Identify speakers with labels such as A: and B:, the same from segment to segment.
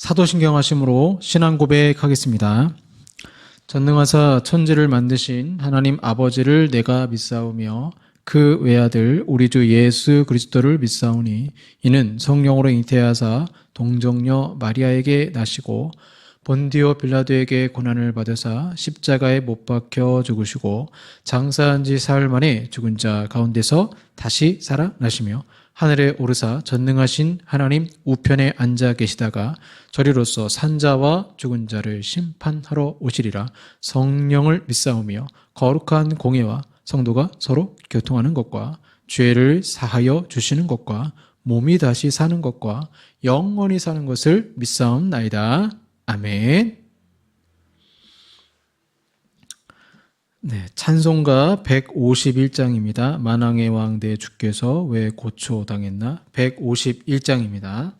A: 사도신경하심으로 신앙 고백하겠습니다. 전능하사 천지를 만드신 하나님 아버지를 내가 믿사오며 그 외아들 우리 주 예수 그리스도를 믿사오니 이는 성령으로 잉태하사 동정녀 마리아에게 나시고 본디오 빌라도에게 고난을 받으사 십자가에 못 박혀 죽으시고 장사한 지 사흘 만에 죽은 자 가운데서 다시 살아나시며 하늘에 오르사 전능하신 하나님 우편에 앉아 계시다가 저리로서 산자와 죽은 자를 심판하러 오시리라. 성령을 믿사오며 거룩한 공예와 성도가 서로 교통하는 것과 죄를 사하여 주시는 것과 몸이 다시 사는 것과 영원히 사는 것을 믿사옵나이다. 아멘. 네, 찬송가 151장입니다. 만왕의 왕 내 주께서 왜 고초당했나? 151장입니다.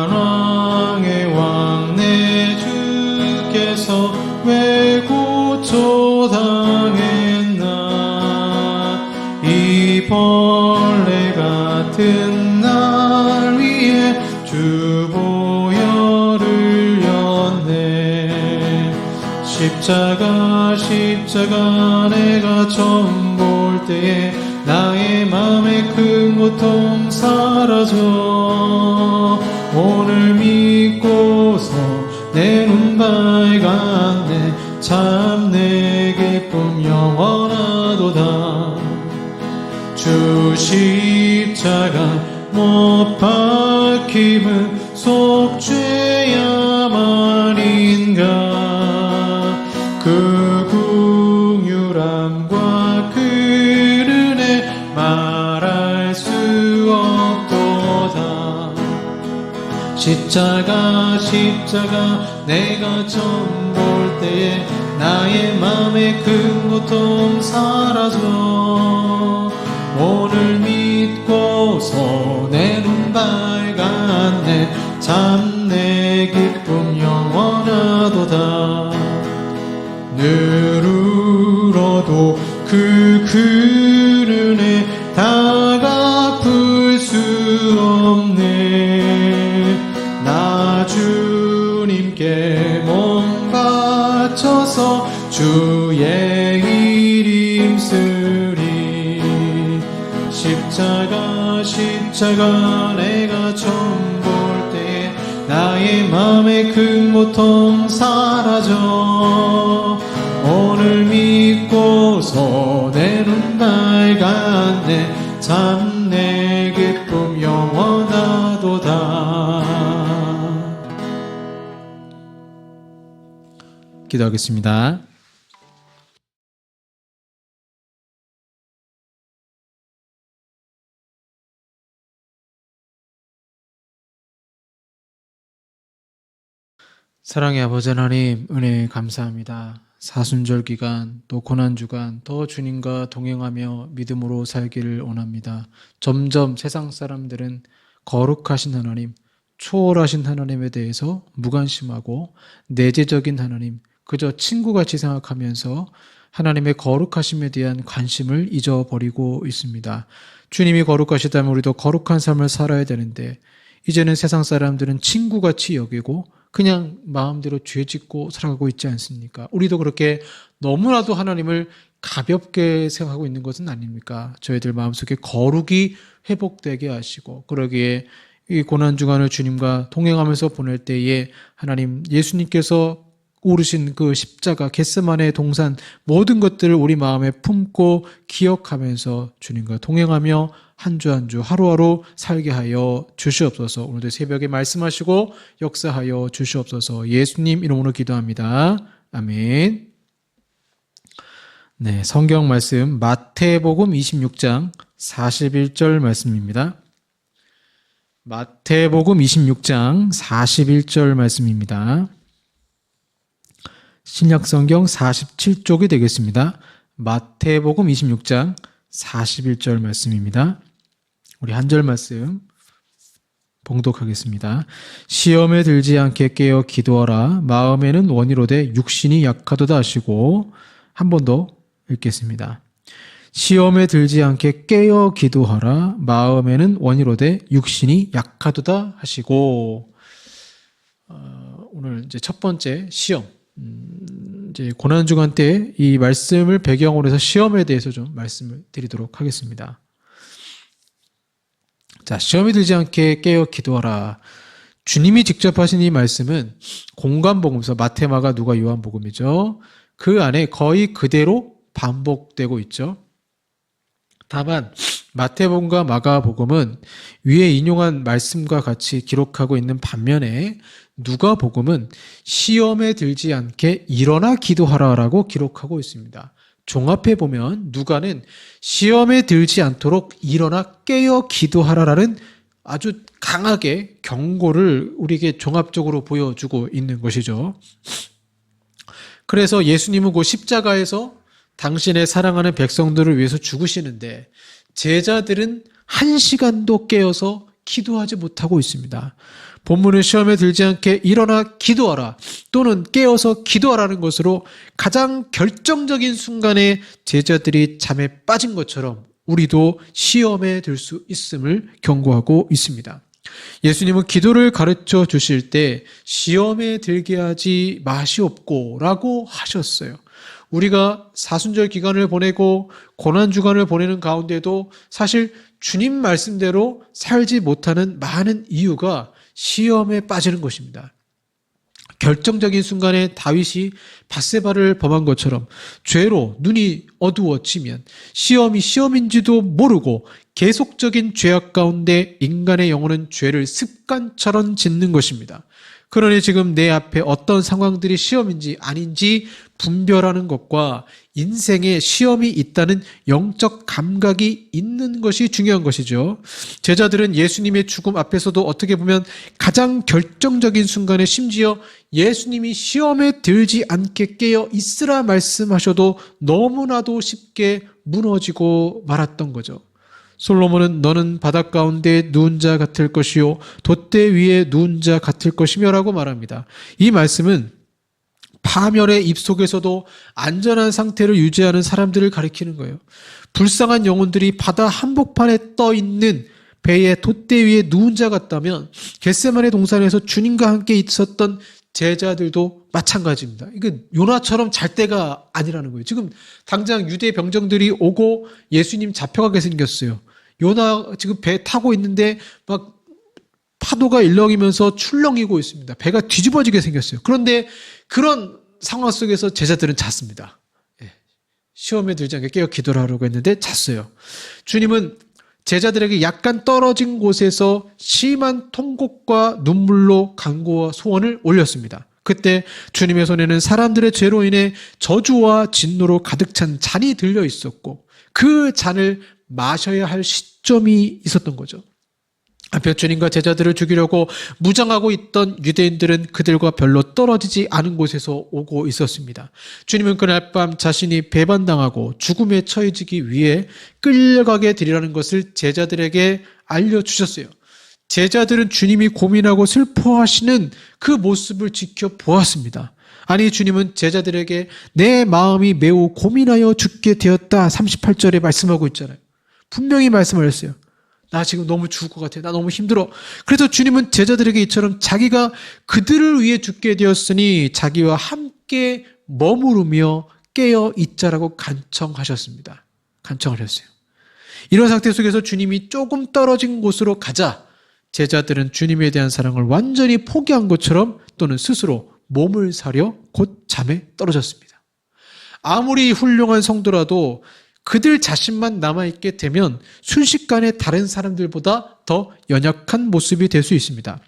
A: 만왕의 왕 내 주께서 왜 고초당했나? 이 벌레 같은 날 위에 주 보혈을 흘렸네. 십자가 내가 처음 볼 때에 나의 맘에 큰 고통 사라져. 오늘 믿고서 내 눈 밝았네. 참 내 기쁨 영원하도다. 주 십자가 못 박힘은 속죄야말인가. 그 긍휼함과 그 은혜 말할 수 없도다. 십자가 내가 처음 볼 때에 나의 맘에 큰 고통 사라져. 오늘 믿고서 내 눈 밝았네. 참 내 기쁨 영원하도다. 늘 울어도 그 은혜 다 갚을 수 없네. 나 주님께 몸 바쳐서 주의 일 힘쓰리. 십자가 내가 처음 볼 때 나의 맘에 큰 고통 사라져. 오늘 믿고서 내 눈 밝았네. 참 내 기쁨 영원하도다. 기도하겠습니다. 사랑의 아버지 하나님, 은혜 감사합니다. 사순절 기간 또 고난 주간 더 주님과 동행하며 믿음으로 살기를 원합니다. 점점 세상 사람들은 거룩하신 하나님, 초월하신 하나님에 대해서 무관심하고 내재적인 하나님, 그저 친구같이 생각하면서 하나님의 거룩하심에 대한 관심을 잊어버리고 있습니다. 주님이 거룩하시다면 우리도 거룩한 삶을 살아야 되는데 이제는 세상 사람들은 친구같이 여기고 그냥 마음대로 죄 짓고 살아가고 있지 않습니까? 우리도 그렇게 너무나도 하나님을 가볍게 생각하고 있는 것은 아닙니까? 저희들 마음속에 거룩이 회복되게 하시고 그러기에 이 고난주간을 주님과 동행하면서 보낼 때에 하나님 예수님께서 오르신 그 십자가 겟세마네 동산 모든 것들을 우리 마음에 품고 기억하면서 주님과 동행하며 한 주 한 주 하루하루 살게 하여 주시옵소서. 오늘도 새벽에 말씀하시고 역사하여 주시옵소서. 예수님 이름으로 기도합니다. 아멘. 네, 성경 말씀 마태복음 26장 41절 말씀입니다. 마태복음 26장 41절 말씀입니다. 신약성경 47쪽이 되겠습니다. 마태복음 26장 41절 말씀입니다. 우리 한 절 말씀 봉독하겠습니다. 시험에 들지 않게 깨어 기도하라. 마음에는 원이로되 육신이 약하도다 하시고, 한 번 더 읽겠습니다. 시험에 들지 않게 깨어 기도하라. 마음에는 원이로되 육신이 약하도다 하시고. 오늘 이제 첫 번째 시험, 이제 고난주간 때 이 말씀을 배경으로 해서 시험에 대해서 좀 말씀을 드리도록 하겠습니다. 자, 시험에 들지 않게 깨어 기도하라. 주님이 직접 하신 이 말씀은 공관복음서, 마태, 마가, 누가, 요한복음이죠. 그 안에 거의 그대로 반복되고 있죠. 다만 마태복음과 마가복음은 위에 인용한 말씀과 같이 기록하고 있는 반면에 누가복음은 시험에 들지 않게 일어나 기도하라라고 기록하고 있습니다. 종합해 보면 누가는 시험에 들지 않도록 일어나 깨어 기도하라라는 아주 강하게 경고를 우리에게 종합적으로 보여주고 있는 것이죠. 그래서 예수님은 그 십자가에서 당신의 사랑하는 백성들을 위해서 죽으시는데 제자들은 한 시간도 깨어서 기도하지 못하고 있습니다. 본문은 시험에 들지 않게 일어나 기도하라 또는 깨어서 기도하라는 것으로 가장 결정적인 순간에 제자들이 잠에 빠진 것처럼 우리도 시험에 들 수 있음을 경고하고 있습니다. 예수님은 기도를 가르쳐 주실 때 시험에 들게 하지 마시옵고 라고 하셨어요. 우리가 사순절 기간을 보내고 고난주간을 보내는 가운데도 사실 주님 말씀대로 살지 못하는 많은 이유가 시험에 빠지는 것입니다. 결정적인 순간에 다윗이 밧세바를 범한 것처럼 죄로 눈이 어두워지면 시험이 시험인지도 모르고 계속적인 죄악 가운데 인간의 영혼은 죄를 습관처럼 짓는 것입니다. 그러니 지금 내 앞에 어떤 상황들이 시험인지 아닌지 분별하는 것과 인생에 시험이 있다는 영적 감각이 있는 것이 중요한 것이죠. 제자들은 예수님의 죽음 앞에서도 어떻게 보면 가장 결정적인 순간에 심지어 예수님이 시험에 들지 않게 깨어 있으라 말씀하셔도 너무나도 쉽게 무너지고 말았던 거죠. 솔로몬은 너는 바닷 가운데 누운 자 같을 것이요 돛대 위에 누운 자 같을 것이며 라고 말합니다. 이 말씀은 파멸의 입속에서도 안전한 상태를 유지하는 사람들을 가리키는 거예요. 불쌍한 영혼들이 바다 한복판에 떠 있는 배의 돛대 위에 누운 자 같다면 겟세마네 동산에서 주님과 함께 있었던 제자들도 마찬가지입니다. 이게 요나처럼 잘 때가 아니라는 거예요. 지금 당장 유대 병정들이 오고 예수님 잡혀가게 생겼어요. 요나 지금 배 타고 있는데 막 파도가 일렁이면서 출렁이고 있습니다. 배가 뒤집어지게 생겼어요. 그런데 그런 상황 속에서 제자들은 잤습니다. 시험에 들지 않게 깨어 기도를 하려고 했는데 잤어요. 주님은 제자들에게 약간 떨어진 곳에서 심한 통곡과 눈물로 간구와 소원을 올렸습니다. 그때 주님의 손에는 사람들의 죄로 인해 저주와 진노로 가득 찬 잔이 들려 있었고 그 잔을 마셔야 할 시점이 있었던 거죠. 한편 주님과 제자들을 죽이려고 무장하고 있던 유대인들은 그들과 별로 떨어지지 않은 곳에서 오고 있었습니다. 주님은 그날 밤 자신이 배반당하고 죽음에 처해지기 위해 끌려가게 되리라는 것을 제자들에게 알려주셨어요. 제자들은 주님이 고민하고 슬퍼하시는 그 모습을 지켜보았습니다. 아니, 주님은 제자들에게 내 마음이 매우 고민하여 죽게 되었다 38절에 말씀하고 있잖아요. 분명히 말씀하셨어요. 나 지금 너무 죽을 것 같아. 나 너무 힘들어. 그래서 주님은 제자들에게 이처럼 자기가 그들을 위해 죽게 되었으니 자기와 함께 머무르며 깨어 있자라고 간청하셨습니다. 간청하셨어요. 이런 상태 속에서 주님이 조금 떨어진 곳으로 가자 제자들은 주님에 대한 사랑을 완전히 포기한 것처럼 또는 스스로 몸을 사려 곧 잠에 떨어졌습니다. 아무리 훌륭한 성도라도 그들 자신만 남아있게 되면 순식간에 다른 사람들보다 더 연약한 모습이 될 수 있습니다.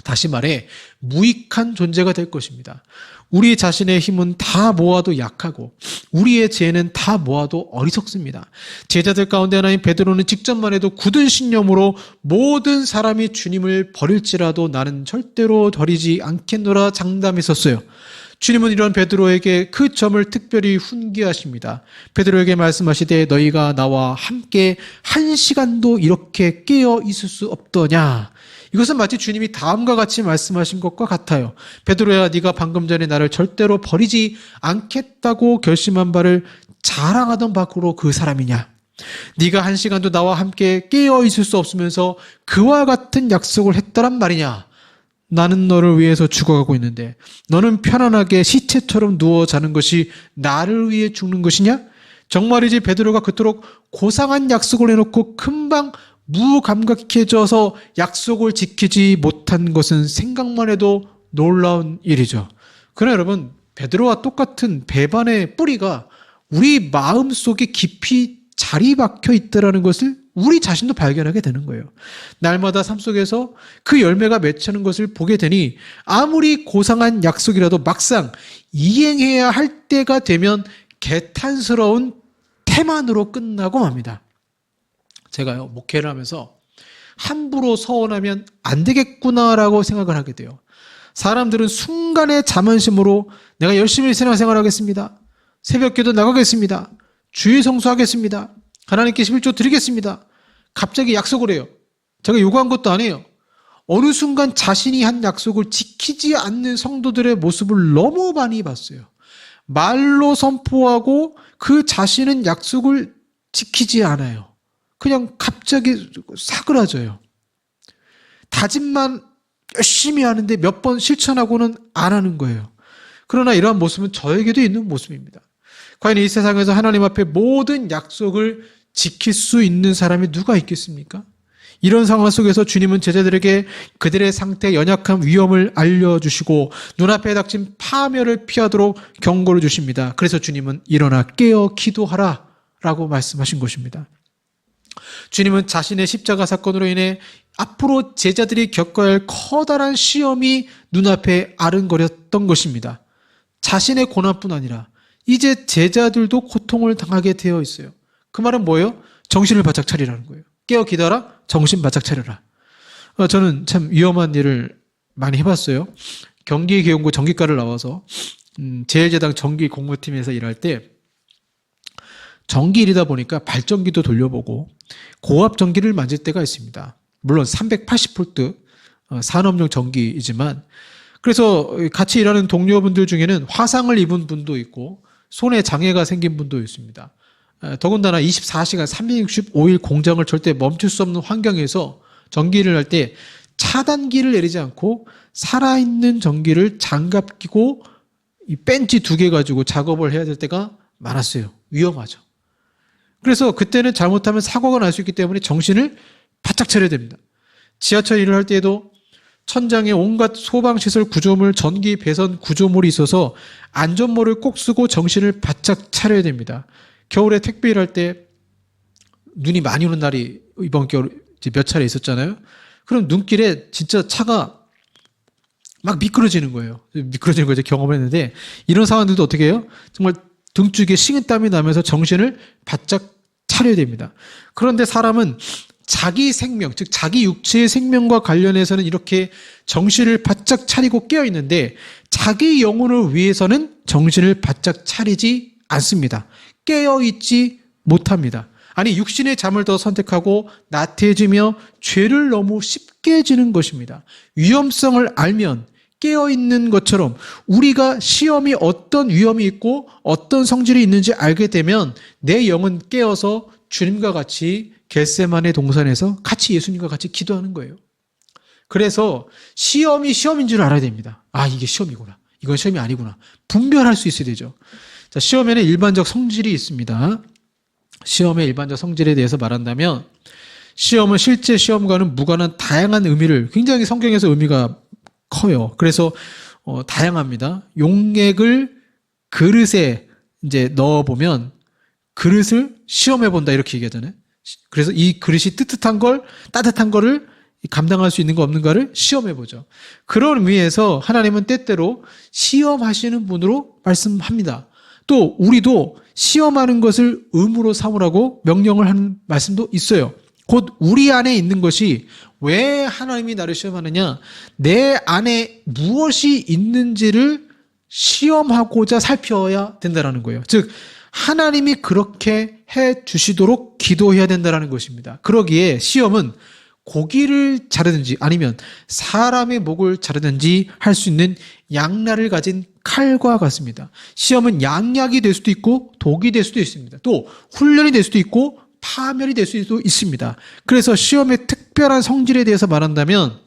A: 다시 말해 무익한 존재가 될 것입니다. 우리 자신의 힘은 다 모아도 약하고 우리의 지혜는 다 모아도 어리석습니다. 제자들 가운데 하나인 베드로는 직전만 해도 굳은 신념으로 모든 사람이 주님을 버릴지라도 나는 절대로 버리지 않겠노라 장담했었어요. 주님은 이런 베드로에게 그 점을 특별히 훈계하십니다. 베드로에게 말씀하시되 너희가 나와 함께 1시간도 이렇게 깨어 있을 수 없더냐. 이것은 마치 주님이 다음과 같이 말씀하신 것과 같아요. 베드로야, 네가 방금 전에 나를 절대로 버리지 않겠다고 결심한 바를 자랑하던 밖으로 그 사람이냐. 네가 1시간도 나와 함께 깨어 있을 수 없으면서 그와 같은 약속을 했더란 말이냐. 나는 너를 위해서 죽어가고 있는데 너는 편안하게 시체처럼 누워 자는 것이 나를 위해 죽는 것이냐? 정말이지 베드로가 그토록 고상한 약속을 해놓고 금방 무감각해져서 약속을 지키지 못한 것은 생각만 해도 놀라운 일이죠. 그러나 여러분, 베드로와 똑같은 배반의 뿌리가 우리 마음속에 깊이 자리 박혀 있다는 것을 우리 자신도 발견하게 되는 거예요. 날마다 삶 속에서 그 열매가 맺히는 것을 보게 되니 아무리 고상한 약속이라도 막상 이행해야 할 때가 되면 개탄스러운 태만으로 끝나고 맙니다. 제가요, 목회를 하면서 함부로 서원하면 안 되겠구나라고 생각을 하게 돼요. 사람들은 순간의 자만심으로 내가 열심히 신앙생활하겠습니다. 새벽기도 나가겠습니다. 주일 성수하겠습니다. 하나님께 11조 드리겠습니다. 갑자기 약속을 해요. 제가 요구한 것도 아니에요. 어느 순간 자신이 한 약속을 지키지 않는 성도들의 모습을 너무 많이 봤어요. 말로 선포하고 그 자신은 약속을 지키지 않아요. 그냥 갑자기 사그라져요. 다짐만 열심히 하는데 몇 번 실천하고는 안 하는 거예요. 그러나 이러한 모습은 저에게도 있는 모습입니다. 과연 이 세상에서 하나님 앞에 모든 약속을 지킬 수 있는 사람이 누가 있겠습니까? 이런 상황 속에서 주님은 제자들에게 그들의 상태의 연약한 위험을 알려주시고 눈앞에 닥친 파멸을 피하도록 경고를 주십니다. 그래서 주님은 일어나 깨어 기도하라 라고 말씀하신 것입니다. 주님은 자신의 십자가 사건으로 인해 앞으로 제자들이 겪어야 할 커다란 시험이 눈앞에 아른거렸던 것입니다. 자신의 고난뿐 아니라 이제 제자들도 고통을 당하게 되어 있어요. 그 말은 뭐예요? 정신을 바짝 차리라는 거예요. 깨어 기다라, 정신 바짝 차려라. 저는 참 위험한 일을 많이 해봤어요. 경기계연구 전기과를 나와서 제일제당 전기 공무팀에서 일할 때 전기 일이다 보니까 발전기도 돌려보고 고압 전기를 만질 때가 있습니다. 물론 380V 산업용 전기이지만, 그래서 같이 일하는 동료분들 중에는 화상을 입은 분도 있고 손에 장애가 생긴 분도 있습니다. 더군다나 24시간 365일 공장을 절대 멈출 수 없는 환경에서 전기를 할 때 차단기를 내리지 않고 살아있는 전기를 장갑 끼고 이 벤치 2개 가지고 작업을 해야 될 때가 많았어요. 위험하죠. 그래서 그때는 잘못하면 사고가 날 수 있기 때문에 정신을 바짝 차려야 됩니다. 지하철 일을 할 때에도 천장에 온갖 소방시설 구조물, 전기 배선 구조물이 있어서 안전모를 꼭 쓰고 정신을 바짝 차려야 됩니다. 겨울에 택배 일할 때 눈이 많이 오는 날이 이번 겨울 몇 차례 있었잖아요. 그럼 눈길에 진짜 차가 막 미끄러지는 거예요. 미끄러지는 거 이제 경험을 했는데, 이런 상황들도 어떻게 해요? 정말 등쪽에 식은땀이 나면서 정신을 바짝 차려야 됩니다. 그런데 사람은 자기 생명, 즉 자기 육체의 생명과 관련해서는 이렇게 정신을 바짝 차리고 깨어 있는데 자기 영혼을 위해서는 정신을 바짝 차리지 않습니다. 깨어 있지 못합니다. 아니, 육신의 잠을 더 선택하고 나태해지며 죄를 너무 쉽게 지는 것입니다. 위험성을 알면 깨어있는 것처럼 우리가 시험이 어떤 위험이 있고 어떤 성질이 있는지 알게 되면 내 영은 깨어서 주님과 같이 겟세마네 동산에서 같이 예수님과 같이 기도하는 거예요. 그래서 시험이 시험인 줄 알아야 됩니다. 아, 이게 시험이구나. 이건 시험이 아니구나. 분별할 수 있어야 되죠. 자, 시험에는 일반적 성질이 있습니다. 시험의 일반적 성질에 대해서 말한다면, 시험은 실제 시험과는 무관한 다양한 의미를, 굉장히 성경에서 의미가 커요. 그래서 다양합니다. 용액을 그릇에 이제 넣어보면 그릇을 시험해 본다 이렇게 얘기하잖아요. 그래서 이 그릇이 뜨뜻한 걸, 따뜻한 거를 감당할 수 있는가 없는가를 시험해 보죠. 그런 의미에서 하나님은 때때로 시험하시는 분으로 말씀합니다. 또 우리도 시험하는 것을 의무로 삼으라고 명령을 하는 말씀도 있어요. 곧 우리 안에 있는 것이, 왜 하나님이 나를 시험하느냐, 내 안에 무엇이 있는지를 시험하고자 살펴야 된다는 거예요. 즉 하나님이 그렇게 해 주시도록 기도해야 된다는 것입니다. 그러기에 시험은 고기를 자르든지 아니면 사람의 목을 자르든지 할 수 있는 양날을 가진 칼과 같습니다. 시험은 양약이 될 수도 있고 독이 될 수도 있습니다. 또 훈련이 될 수도 있고 파멸이 될 수도 있습니다. 그래서 시험의 특별한 성질에 대해서 말한다면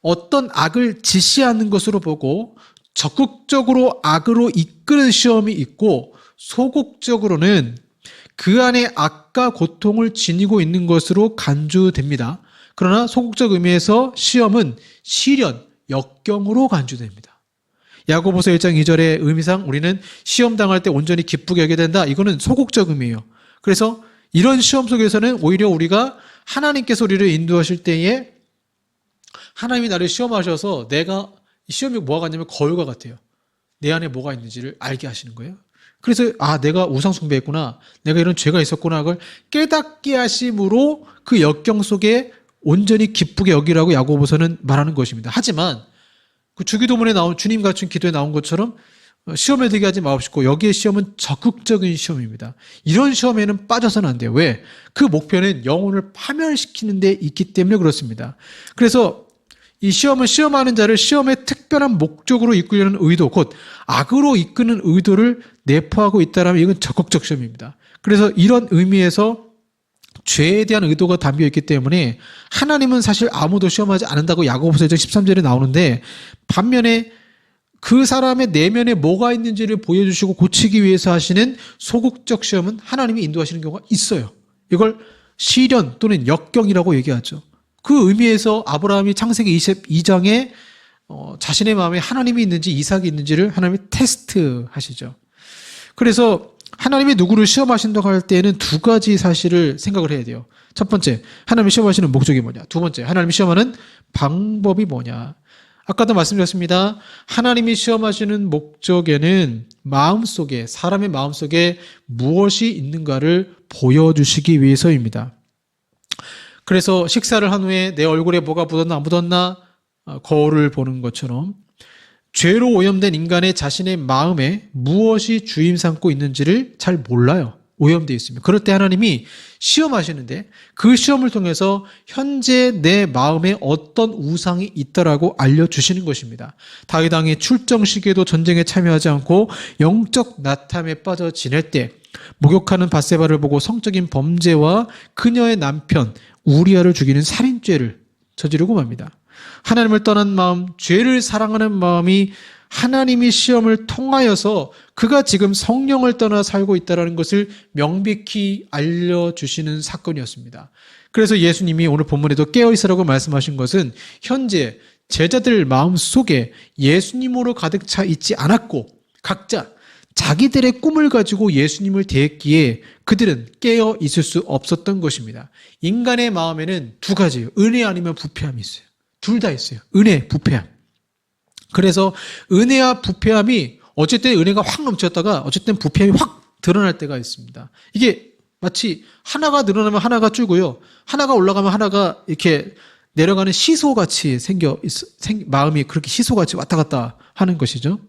A: 어떤 악을 지시하는 것으로 보고 적극적으로 악으로 이끄는 시험이 있고 소극적으로는 그 안에 악과 고통을 지니고 있는 것으로 간주됩니다. 그러나 소극적 의미에서 시험은 시련, 역경으로 간주됩니다. 야고보서 1장 2절의 의미상 우리는 시험 당할 때 온전히 기쁘게 여겨야 된다. 이거는 소극적 의미예요. 그래서 이런 시험 속에서는 오히려 우리가 하나님께서 우리를 인도하실 때에 하나님이 나를 시험하셔서 내가 시험이 뭐가 같냐면 거울과 같아요. 내 안에 뭐가 있는지를 알게 하시는 거예요. 그래서 내가 우상 숭배했구나. 내가 이런 죄가 있었구나. 그걸 깨닫게 하심으로 그 역경 속에 온전히 기쁘게 여기라고 야고보서는 말하는 것입니다. 하지만 그 주기도문에 나온 주님 갖춘 기도에 나온 것처럼 시험에 들게 하지 마옵시고 여기에 시험은 적극적인 시험입니다. 이런 시험에는 빠져서는 안 돼요. 왜? 그 목표는 영혼을 파멸시키는 데 있기 때문에 그렇습니다. 그래서 이 시험은 시험하는 자를 시험의 특별한 목적으로 이끌려는 의도, 곧 악으로 이끄는 의도를 내포하고 있다면 이건 적극적 시험입니다. 그래서 이런 의미에서 죄에 대한 의도가 담겨 있기 때문에 하나님은 사실 아무도 시험하지 않는다고 야고보서 1장 13절에 나오는데 반면에 그 사람의 내면에 뭐가 있는지를 보여주시고 고치기 위해서 하시는 소극적 시험은 하나님이 인도하시는 경우가 있어요. 이걸 시련 또는 역경이라고 얘기하죠. 그 의미에서 아브라함이 창세기 22장에 자신의 마음에 하나님이 있는지 이삭이 있는지를 하나님이 테스트 하시죠. 그래서 하나님이 누구를 시험하신다고 할 때에는 두 가지 사실을 생각을 해야 돼요. 첫 번째, 하나님이 시험하시는 목적이 뭐냐. 두 번째, 하나님이 시험하는 방법이 뭐냐. 아까도 말씀드렸습니다. 하나님이 시험하시는 목적에는 마음속에, 사람의 마음속에 무엇이 있는가를 보여주시기 위해서입니다. 그래서 식사를 한 후에 내 얼굴에 뭐가 묻었나 안 묻었나 거울을 보는 것처럼 죄로 오염된 인간의 자신의 마음에 무엇이 주임 삼고 있는지를 잘 몰라요. 오염되어 있습니다. 그럴 때 하나님이 시험하시는데 그 시험을 통해서 현재 내 마음에 어떤 우상이 있다라고 알려주시는 것입니다. 다윗 왕이 출정 시기에도 전쟁에 참여하지 않고 영적 나탐에 빠져 지낼 때 목욕하는 밧세바를 보고 성적인 범죄와 그녀의 남편 우리아를 죽이는 살인죄를 저지르고 맙니다. 하나님을 떠난 마음, 죄를 사랑하는 마음이 하나님이 시험을 통하여서 그가 지금 성령을 떠나 살고 있다는 것을 명백히 알려주시는 사건이었습니다. 그래서 예수님이 오늘 본문에도 깨어있으라고 말씀하신 것은 현재 제자들 마음 속에 예수님으로 가득 차 있지 않았고 각자 자기들의 꿈을 가지고 예수님을 대했기에 그들은 깨어 있을 수 없었던 것입니다. 인간의 마음에는 두 가지예요. 은혜 아니면 부패함이 있어요. 둘 다 있어요. 은혜, 부패함. 그래서 은혜와 부패함이 어쨌든 은혜가 확 넘쳤다가 어쨌든 부패함이 확 드러날 때가 있습니다. 이게 마치 하나가 늘어나면 하나가 줄고요. 하나가 올라가면 하나가 이렇게 내려가는 시소같이 마음이 그렇게 시소같이 왔다 갔다 하는 것이죠.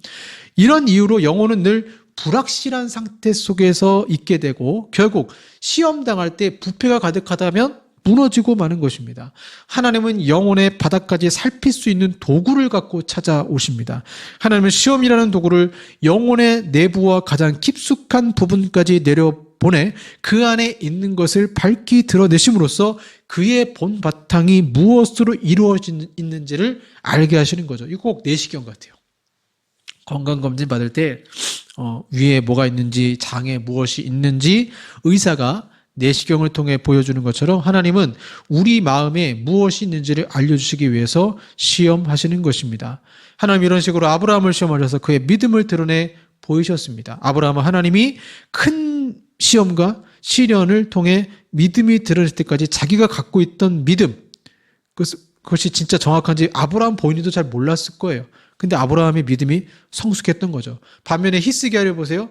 A: 이런 이유로 영혼은 늘 불확실한 상태 속에서 있게 되고 결국 시험 당할 때 부패가 가득하다면 무너지고 마는 것입니다. 하나님은 영혼의 바닥까지 살필 수 있는 도구를 갖고 찾아오십니다. 하나님은 시험이라는 도구를 영혼의 내부와 가장 깊숙한 부분까지 내려보내 그 안에 있는 것을 밝히 드러내심으로써 그의 본 바탕이 무엇으로 이루어져 있는지를 알게 하시는 거죠. 이거 꼭 내시경 같아요. 건강검진 받을 때 위에 뭐가 있는지 장에 무엇이 있는지 의사가 내시경을 통해 보여주는 것처럼 하나님은 우리 마음에 무엇이 있는지를 알려주시기 위해서 시험하시는 것입니다. 하나님 이런 식으로 아브라함을 시험하셔서 그의 믿음을 드러내 보이셨습니다. 아브라함은 하나님이 큰 시험과 시련을 통해 믿음이 드러날 때까지 자기가 갖고 있던 믿음, 그것이 진짜 정확한지 아브라함 본인도 잘 몰랐을 거예요. 근데 아브라함의 믿음이 성숙했던 거죠. 반면에 히스기야를 보세요.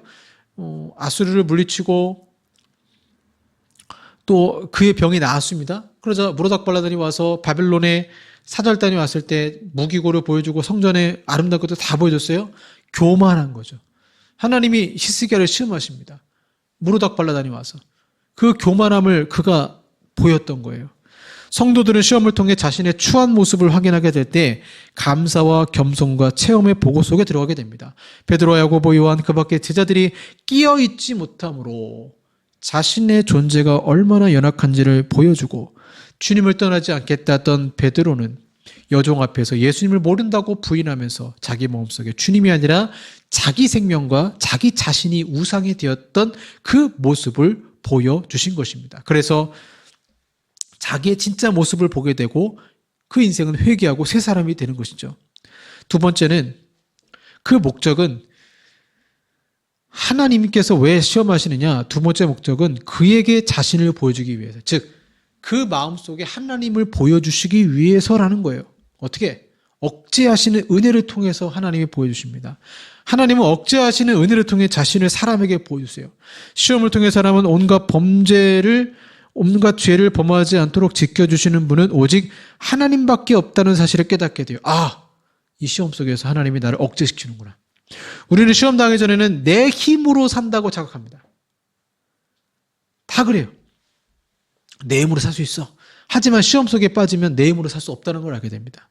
A: 아수르를 물리치고 또 그의 병이 나았습니다. 그러자 무로닥발라단이 와서 바벨론의 사절단이 왔을 때 무기고를 보여주고 성전에 아름다운 것도 다 보여줬어요. 교만한 거죠. 하나님이 히스기야를 시험하십니다. 무르닥 발라단이 와서 그 교만함을 그가 보였던 거예요. 성도들은 시험을 통해 자신의 추한 모습을 확인하게 될 때 감사와 겸손과 체험의 보고 속에 들어가게 됩니다. 베드로, 야고보, 요한 그 밖에 제자들이 끼어 있지 못함으로 자신의 존재가 얼마나 연약한지를 보여주고 주님을 떠나지 않겠다 했던 베드로는 여종 앞에서 예수님을 모른다고 부인하면서 자기 마음속에 주님이 아니라 자기 생명과 자기 자신이 우상이 되었던 그 모습을 보여주신 것입니다. 그래서 자기의 진짜 모습을 보게 되고 그 인생은 회개하고 새 사람이 되는 것이죠. 두 번째는 그 목적은 하나님께서 왜 시험하시느냐? 두 번째 목적은 그에게 자신을 보여주기 위해서, 즉 그 마음속에 하나님을 보여주시기 위해서라는 거예요. 어떻게? 억제하시는 은혜를 통해서 하나님이 보여주십니다. 하나님은 억제하시는 은혜를 통해 자신을 사람에게 보여주세요. 시험을 통해 사람은 온갖 죄를 범하지 않도록 지켜주시는 분은 오직 하나님밖에 없다는 사실을 깨닫게 돼요. 아, 이 시험 속에서 하나님이 나를 억제시키는구나. 우리는 시험 당하기 전에는 내 힘으로 산다고 자각합니다. 다 그래요. 내 힘으로 살 수 있어. 하지만 시험 속에 빠지면 내 힘으로 살 수 없다는 걸 알게 됩니다.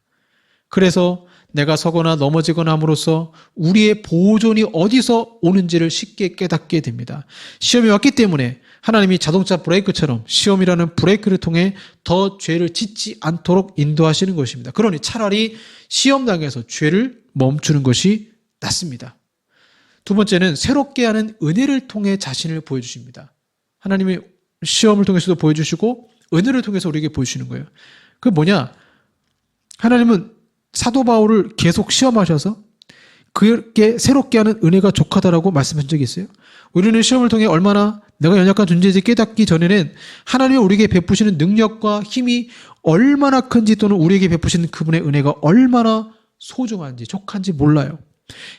A: 그래서 내가 서거나 넘어지거나 함으로써 우리의 보존이 어디서 오는지를 쉽게 깨닫게 됩니다. 시험이 왔기 때문에 하나님이 자동차 브레이크처럼 시험이라는 브레이크를 통해 더 죄를 짓지 않도록 인도하시는 것입니다. 그러니 차라리 시험 당해서 죄를 멈추는 것이 낫습니다. 두 번째는 새롭게 하는 은혜를 통해 자신을 보여주십니다. 하나님이 시험을 통해서도 보여주시고 은혜를 통해서 우리에게 보여주시는 거예요. 그게 뭐냐? 하나님은 사도 바울을 계속 시험하셔서 그렇게 새롭게 하는 은혜가 족하다라고 말씀한 적이 있어요. 우리는 시험을 통해 얼마나 내가 연약한 존재인지 깨닫기 전에는 하나님이 우리에게 베푸시는 능력과 힘이 얼마나 큰지 또는 우리에게 베푸시는 그분의 은혜가 얼마나 소중한지 족한지 몰라요.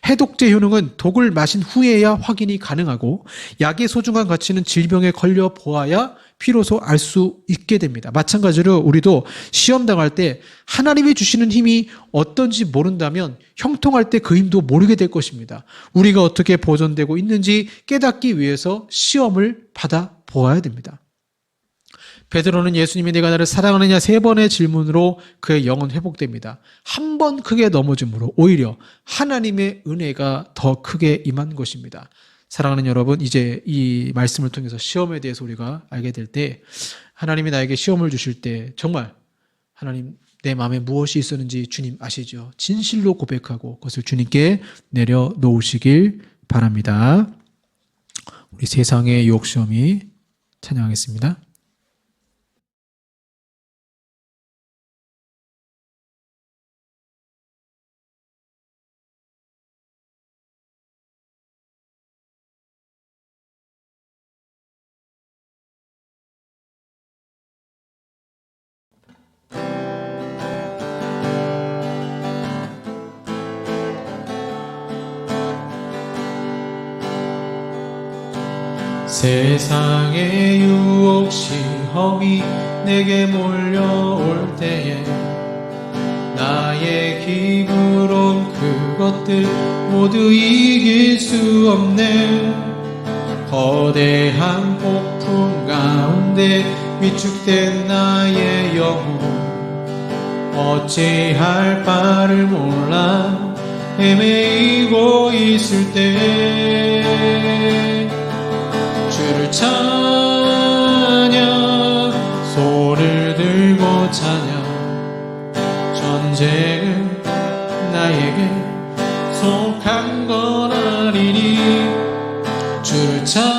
A: 해독제 효능은 독을 마신 후에야 확인이 가능하고 약의 소중한 가치는 질병에 걸려 보아야 비로소 알 수 있게 됩니다. 마찬가지로 우리도 시험 당할 때 하나님이 주시는 힘이 어떤지 모른다면 형통할 때 그 힘도 모르게 될 것입니다. 우리가 어떻게 보존되고 있는지 깨닫기 위해서 시험을 받아 보아야 됩니다. 베드로는 예수님이 내가 나를 사랑하느냐 3번의 질문으로 그의 영은 회복됩니다. 한 번 크게 넘어짐으로 오히려 하나님의 은혜가 더 크게 임한 것입니다. 사랑하는 여러분, 이제 이 말씀을 통해서 시험에 대해서 우리가 알게 될 때 하나님이 나에게 시험을 주실 때 정말 하나님 내 마음에 무엇이 있었는지 주님 아시죠? 진실로 고백하고 그것을 주님께 내려놓으시길 바랍니다. 우리 세상의 유혹 시험이 찬양하겠습니다. 세상의 유혹 시험이 내게 몰려올 때에 나의 힘으론 그것들 모두 이길 수 없네. 거대한 폭풍 가운데 위축된 나의 영혼 어찌할 바를 몰라 헤매이고 있을 때 주를 찬양 손을 들고 찬양 전쟁은 나에게 속한 건 아니니 주를 찬양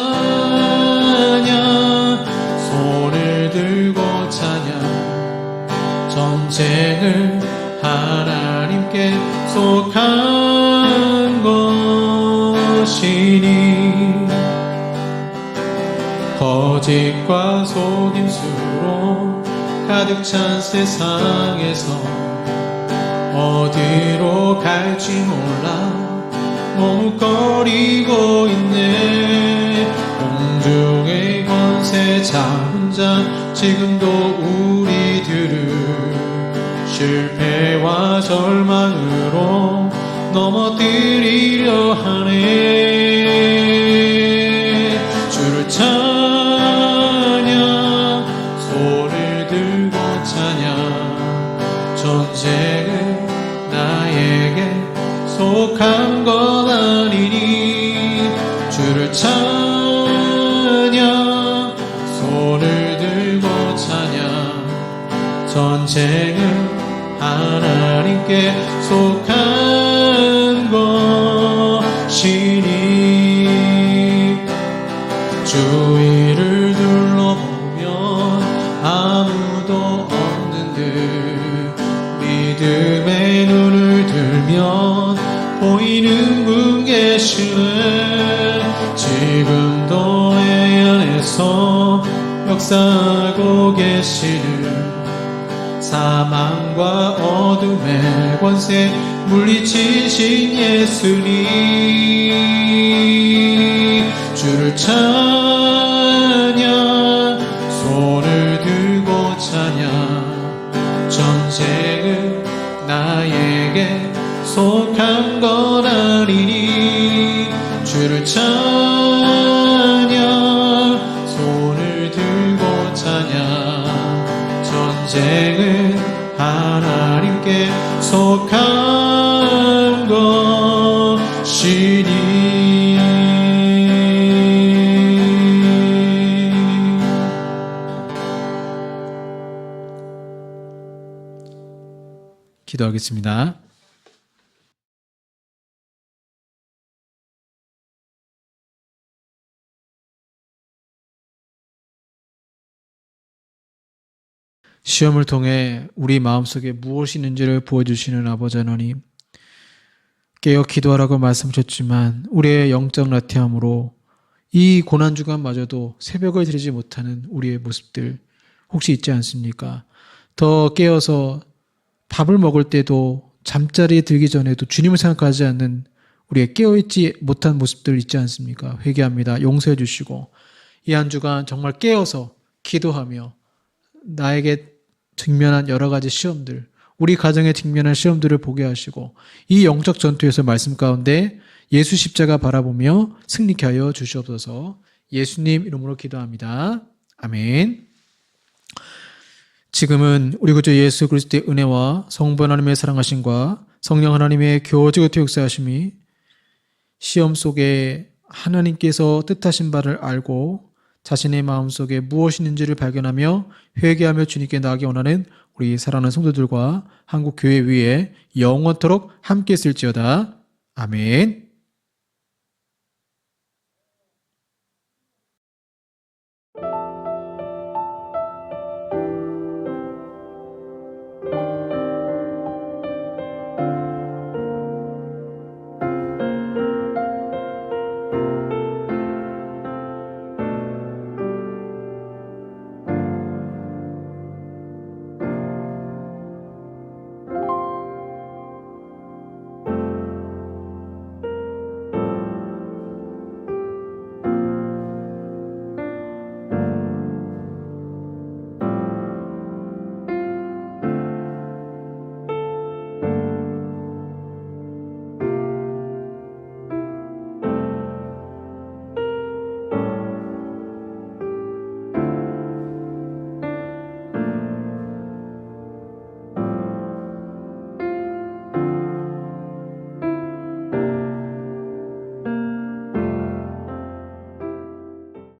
A: 손을 들고 찬양 전쟁은 하나님께 속한 것이니 거짓과 속임수로 가득 찬 세상에서 어디로 갈지 몰라 머뭇거리고 있네. 공중의 권세 잡은 자 지금도 우리들을 절망으로 넘어뜨리려 하네. 주를 찬양, 손을 들고 찬양. 전쟁은 나에게 속한 것 아니니. 주를 찬양, 손을 들고 찬양. 전쟁은 하나님께 속한 것이니. 주위를 둘러보면 아무도 없는 듯 믿음의 눈을 들면 보이는 분 계시네. 지금도 내 안에서 역사하고 계시는 사망과 어둠의 권세 물리치신 예수님. 주를 찬양, 손을 들고 찬양. 전쟁은 나에게 속한 건 아니니. 주를 찬양, 손을 들고 찬양. 전쟁은 하나님께 속한 것이니. 기도하겠습니다. 시험을 통해 우리 마음속에 무엇이 있는지를 보여주시는 아버지 하나님, 깨어 기도하라고 말씀하셨지만 우리의 영적 나태함으로 이 고난주간마저도 새벽을 드리지 못하는 우리의 모습들 혹시 있지 않습니까? 더 깨어서 밥을 먹을 때도 잠자리에 들기 전에도 주님을 생각하지 않는 우리의 깨어있지 못한 모습들 있지 않습니까? 회개합니다. 용서해 주시고 이 한 주간 정말 깨어서 기도하며 나에게 직면한 여러 가지 시험들, 우리 가정에 직면한 시험들을 보게 하시고 이 영적 전투에서 말씀 가운데 예수 십자가 바라보며 승리케 하여 주시옵소서. 예수님 이름으로 기도합니다. 아멘. 지금은 우리 구주 예수 그리스도의 은혜와 성부 하나님의 사랑하심과 성령 하나님의 교제가 역사하심이 시험 속에 하나님께서 뜻하신 바를 알고 자신의 마음속에 무엇이 있는지를 발견하며 회개하며 주님께 나아가기 원하는 우리 사랑하는 성도들과 한국 교회 위에 영원토록 함께 있을지어다. 아멘.